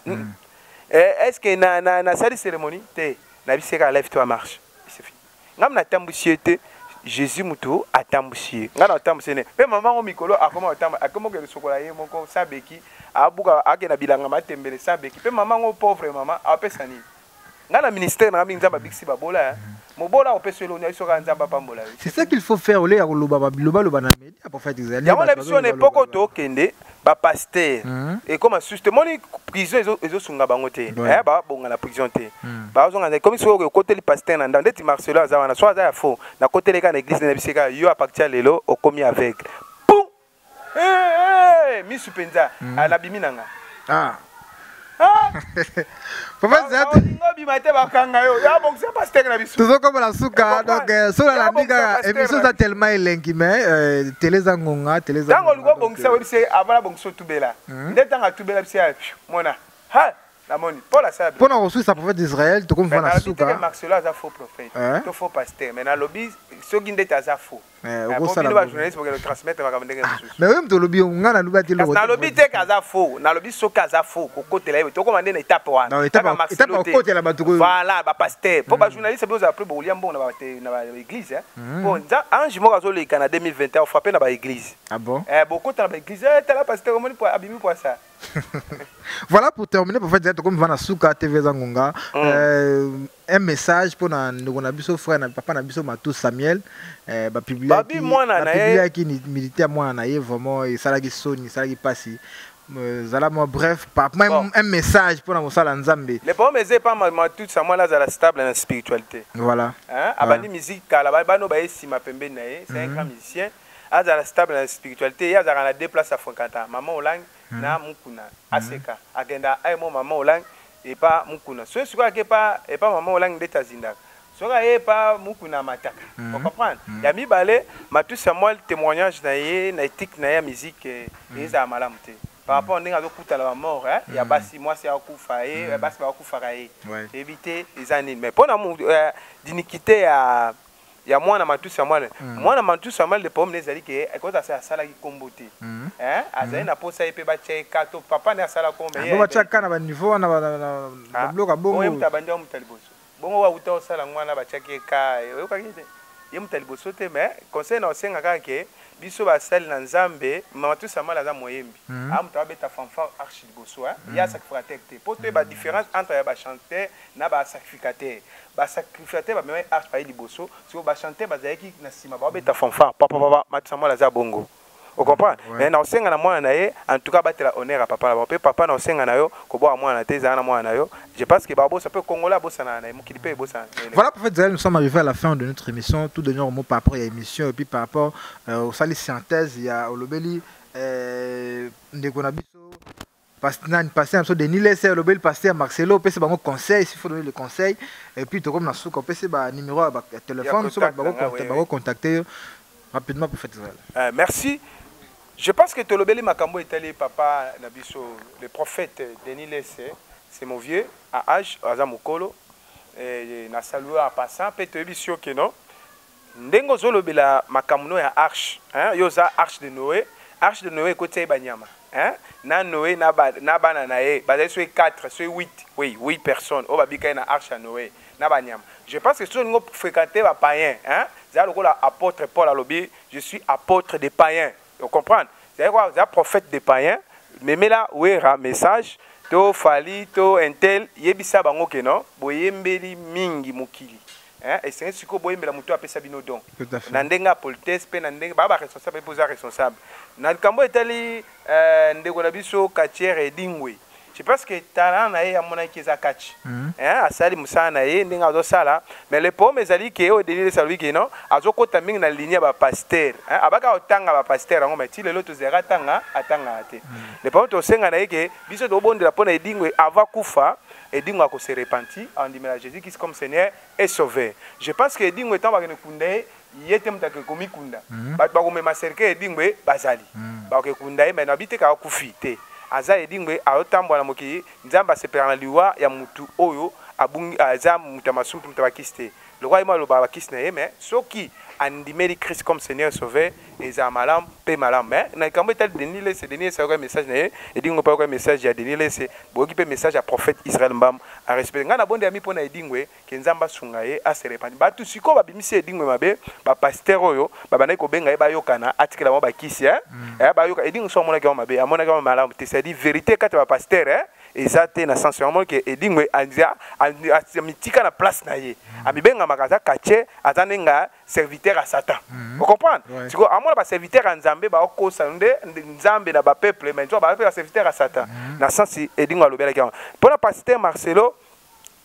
est-ce que na sali cérémonie te na bisi ka lève toi marche c'est fini ngam na tambusiete Jésus mutu atambusie ngana atambusie ne pe mama ngo mikolo akoma akoma ke sokola ye moko sabeki abuka akena bilanga matembele sabeki pe mama ngo pauvre mama apesa ni ngana ministère na minza ba biksi babola mobola opesa lo nyaso ka nzamba pambola c'est ça qu'il faut faire ole ya koloba biloba na média pour faire des alliés ya mona biso ne poko to kende ba pasteur et comme juste moni prison ezo sunga bango te ba bonga la prison te ba zonga ne comme so ko côté le pasteur na ndeti Marcelo azawana so azaya faux na côté le ka na église na bisika yo a partir lelo o komi avec pou mi supenza ala biminanga papa zate ngobi mate bakanga yo ya bongisa pasteur na biso tuzo comme la suka donc sur la ndika émission ça tellement elengi mais télé zangonga télé zangonga tango lugo bongisa webise avala bongiso tubela ndetanga tubela bise ya mona ha la moni pour la salle pour nous ça prophète d'Israël to comme vana suka Marcelo za faux prophète to faux pasteur mais na lobby so ginde ta za faux au ça la journaliste pour le transmettre ba kamendenge mais même to lobby ngana luba te lo na lobby te kaza faux na lobby so kaza faux ko kotela to commander na étape wana non étape kotela batuko voilà ba pasteur pour ba journaliste bezo après bo liambo na ba église bon ange mo kazo le Canada 2021 on frappé na ba église ah bon beaucoup dans ba église tala pasteur mo pour abimi pour ça. Voilà pour terminer pour faire comme Vana Suka TV Zangonga un message pour na biso frère na papa na biso Matou Samuel ba publier qui militaire moi na ye vraiment et ça la qui sonne ça la qui passe zala moi bref un message pour na sala nzambe le bon mais pas Matou Samuel là za stable dans la spiritualité voilà hein abandi musique kala ba no ba esima pembe na ye c'est un grand musicien azala stable dans la spiritualité ya za na deux places à Fonkata maman Olang na mukuna aseka agenda ay mo maman Olang et pas mukuna so suka ke pas et pas maman Olang ndeta zindaka soka e pas mukuna mataka vous comprenez ya mibale Matou Samuel témoignage na ye na éthique na ya musique eza malamu te par rapport ndinga zo kuta la mort ya basi moi c'est akufa e basi ba akufa kae éviter les années mais pour na dinikité ya mwana Matou Samuel mwana Matou Samuel de pomme les ali ke ekoza sa sala ki kombote azali na posa epe ba cheka to papa na sala kombe ye ba cheka na ba niveau na ba bloka bongo o mtabanja mtaliboso bongo wa uta sala mwana ba cheka yo kakite ye mtaliboso te mais conseil na osenga kake biso ba sala na nzambe Matou Samuel aza moyembi amta beta fanfare archiboso ya sacrificateur te poto ba différence entre ba chanteur na ba sacrificateur ba sacrificateur ba même arche pa liboso si ba chanter ba zaiki na sima ba beta fanfare papa Matou Samuel aza bongo vous comprenez mais na osenga na mwana na ye en tout cas batela honneur à papa la papa na osenga na yo ko bo mwana te za na mwana na yo je pense que babo ça peut congolais bossa na mukilipe bossa. Voilà pour fait nous sommes arrivés à la fin de notre émission tout dernier mot par rapport à l'émission et puis par rapport au sali synthèse il y a olobeli ndeko na biso passer un peu de Nile c'est olobeli passer à Marcelo pese bango conseil s'il faut donner le conseil et puis to comme na souka pese ba numéro ba téléphone so ba contacter rapidement pour faire merci. Je pense que Tolobeli Makambo est allé papa Nabiso, le prophète Denis Lessé, c'est mon vieux, à âge, à Zamukolo, et na salué en passant, peut-être bisio que non. Ndengo Zolobela Makamno ya arche, hein, yoza arche de Noé côté Banyama, hein, na Noé na bananae, basé sur 4, sur 8, oui, 8 personnes, au babika na arche à Noé, na Banyama. Je pense que si on fréquenté les païens, hein, c'est l'apôtre Paul Alobi, je suis apôtre des païens. Vous comprenez? C'est quoi? C'est un prophète des païens. Mais là, où est un message? To fali, to intel, yebisa bango ke non, boyembeli mingi mukili. Et c'est ce que boyembela muto appelle Sabino don. Nandenga politesse, pe nandenga baba responsable, posa responsable. Nankambo etali ndeko na biso Katiere Dingwe. je pense que talent na ye amona kiza catch asali musana na ye ndinga zo sala mais le pomme ezali ke o denile salui ke non azokota mingi na ligne ba pasteur abaka otanga ba pasteur ngo mais ti lelo to zera tanga atanga ate le pomme to senga na ye ke biso to bondela pona edingwe ava kufa edingwa ko se repenti en dimela Jésus Christ comme Seigneur et Sauveur. Je pense que edingwe tant ba ne kunde yete mutake komi kunda ba ko me maserke edingwe bazali ba ko kunda mais na bite ka kufite aza edingwe aotambwa na moki nzamba sepera liwa ya mutu oyo abungi aza mutamasumpu mutabakiste le roi ima lo babakiste na yeme soki andimeli Christ comme Seigneur Sauveur et za malam pe malam mais na kambo tel denile c'est denile c'est un message na edingwe pa un message ya denile c'est boki pe message à prophète Israël mbam a respect ngana bonde ami pona edingwe ke nzamba sunga ye a se répandre ba tout siko ba bimisi edingwe mabe ba pasteur oyo ba bana ko benga ye ba yokana atikela mo ba kisi ba yoka edingwe so mona ke mabe amona ke malam c'est dit vérité quand ba pasteur ezate na sens vraiment que edingwe anzia mitika na place na ye amibenga makaza kache azanenga serviteur à Satan. Vous comprenez? Tu vois, à moi, les serviteurs en Zambie, bah, au Zambie, na ba peuple, mais tu vois, bah, les serviteurs à Satan. Dans le sens, c'est dit, pour le pasteur Marcelo,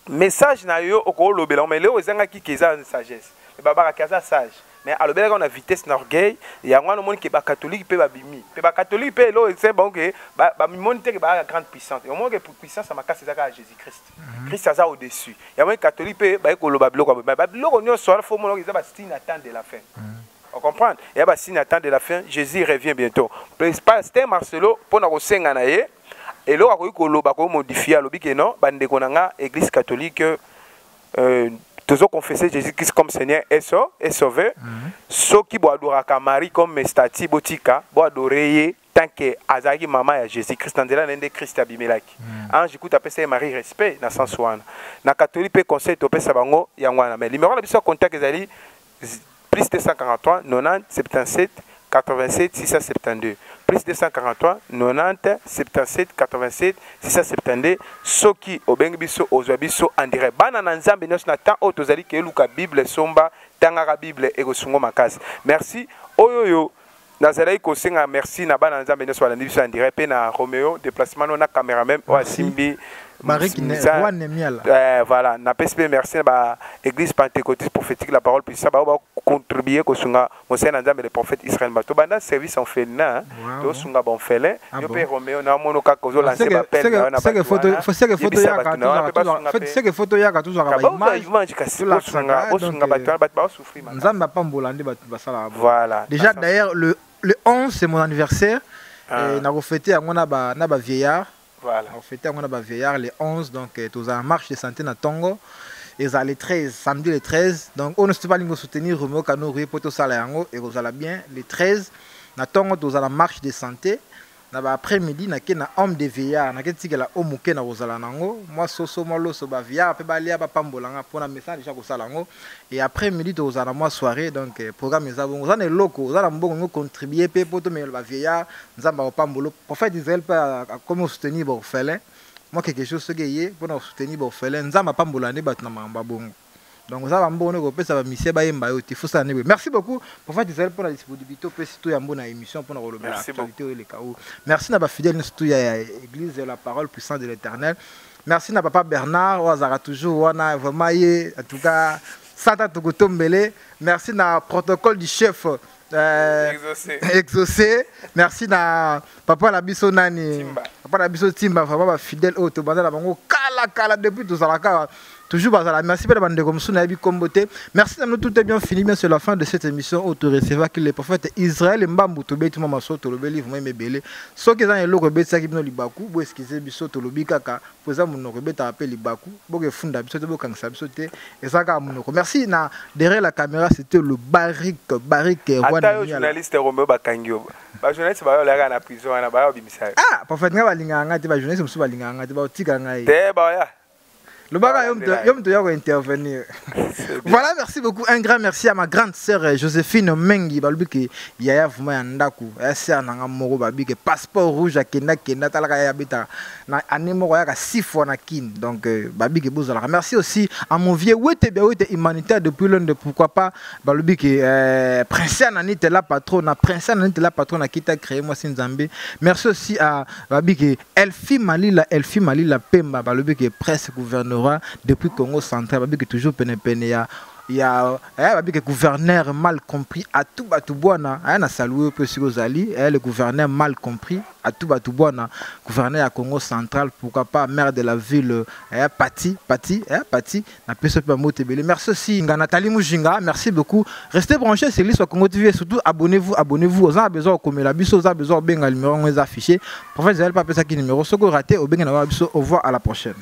message na yo au lobela, mais là, ils ont qui qu'ils ont sagesse. Les babas qui ont sage. Mais à l'obéla, on a vitesse d'orgueil. Il y a un monde qui est catholique, peut babimi. Peut catholique, peut là, c'est bon que bah monter bah grande puissance. Au moins que pour puissance, ça m'a cassé ça à Jésus-Christ. Christ ça au-dessus. Il y a un catholique peut bah que le bablo quoi. Bablo on y soit faut mon qu'ils ont signe attendre de la fin. On comprend? Il y a un signe attendre de la fin. Jésus revient bientôt. Pasteur Marcelo pour na kosenga na ye. Et là ko loba ko modifier lobi que non, bande konanga église catholique toujours confesser Jésus-Christ comme Seigneur et Sauveur. Ceux qui boivent Marie comme Mestati Botika, boivent tant que Azagi maman et Jésus-Christ dans l'un Christ abimelaki. J'écoute après ça Marie respect dans sens ouana. Na catholique peut conseil topé sabango yangwana mais numéro la biso contact ezali plus 243 90 77 87 672 plus 243 90 77 87 672 soki obengi biso ozwa biso en direct bana na nzambe nyonso na temps oyo tozali keluka bible somba tangaka bible ekosungo makasi merci oyoyo nazalaki kosenga merci na bana na nzambe nyonso balandi biso en direct mpe na Roméo déplacement na caméra même oyo asimbi voilà, na PSP merci à l'église pentecôtiste prophétique la parole puis ça va contribuer que sunga monsieur Nzambe le prophète Israël bato banda service en fait na to sunga bon félin yo pe Roméo na mono ka kozo lancer ba peine na c'est que photo ya ka toujours ba image sunga bato ba souffrir Nzambe pambola ndi bato basala voilà déjà d'ailleurs le 11 c'est mon anniversaire et na refêter ngona ba vieillard. Voilà. On fêtait on a vieillard les 11 donc tous en marche de santé na Tongo et ça les 13 samedi les 13 donc on ne peut pas nous soutenir Roméo Kano pour tout ça là et vous allez bien les 13 na Tongo tous à la marche de santé na après-midi na ke na homme de vieillard na ke tikela omuke na ozala nango moi soso molo so ba vieillard pe ba lia ba pambolanga pour na message déjà ko salango et après-midi tous à la moi soirée donc programme ça bon ça ne loko ça na mbongo contribuer pe poto mais ba vieillard nzamba ko pambolo prophète Israël pas comment soutenir ba orphelin moi quelque chose ce que pour soutenir ba orphelin nzamba pambola ne bat na mamba bongo. Donc ça va me donner ça va misser ba yemba yo faut ça. Merci beaucoup pour faire Israël pour la disponibilité pour surtout ya bonne émission pour le l'actualité les cas. Merci na ba fidèle surtout ya église de la parole puissante de l'Éternel. Merci na papa Bernard Ouazara toujours wana vraiment en tout cas Santa Tokotombele. Merci na protocole du chef exaucé. Merci na papa la biso nani papa la biso Timba vraiment fidèle au to banda la bango kala depuis tout ça la toujours bazala merci pour la bande comme ça nabi comboté merci à nous tout est bien fini bien c'est la fin de cette émission où tu recevras que les prophètes Israël mbambu to beti mama so to le beli vraiment mebele so que za eloko beti saki bino libaku bo excuser biso to lobi kaka poza munoko beta appel libaku bo ke funda biso to bo kangisa biso te ezaka munoko merci na derrière la caméra c'était le Barik Rwanda journaliste Roméo Bakangio ba journaliste ba la na prison na ba bimisa prophète nga balinga ngati ba journaliste musu balinga ngati ba otika ngai te ba ya Le bagage, il y a intervenir. Voilà, merci beaucoup. Un grand merci à ma grande sœur Joséphine Mengi. Il y a vraiment un daku. Elle sert dans un moro babi que passeport rouge à Kenya talaka ya bita. Na anémoro ya 6 fois na kin. Donc babi que bozala. Merci aussi à mon vieux Wete humanitaire depuis Londres. Pourquoi pas babi que Prince Anani était là patron. Na Prince Anani était là patron na kita créé moi Sinzambe. Merci aussi à babi que Elfi Malila Pemba babi que presse gouverneur depuis Congo central, babi que toujours peine il y a babi que gouverneur mal compris à tout Batubwana, na salué peu sur Ozali, le gouverneur mal compris à tout Batubwana, gouverneur à Congo central, pourquoi pas maire de la ville Pati, na peso pe motebele. Merci aussi Nathalie Mujinga, merci beaucoup. Restez branchés sur l'histoire Congo TV, surtout abonnez-vous, vous avez besoin comme la biso, vous avez besoin benga numéro on les afficher. Prophète Zahel pas ça qui numéro, ce que raté au benga na biso, au revoir à la prochaine.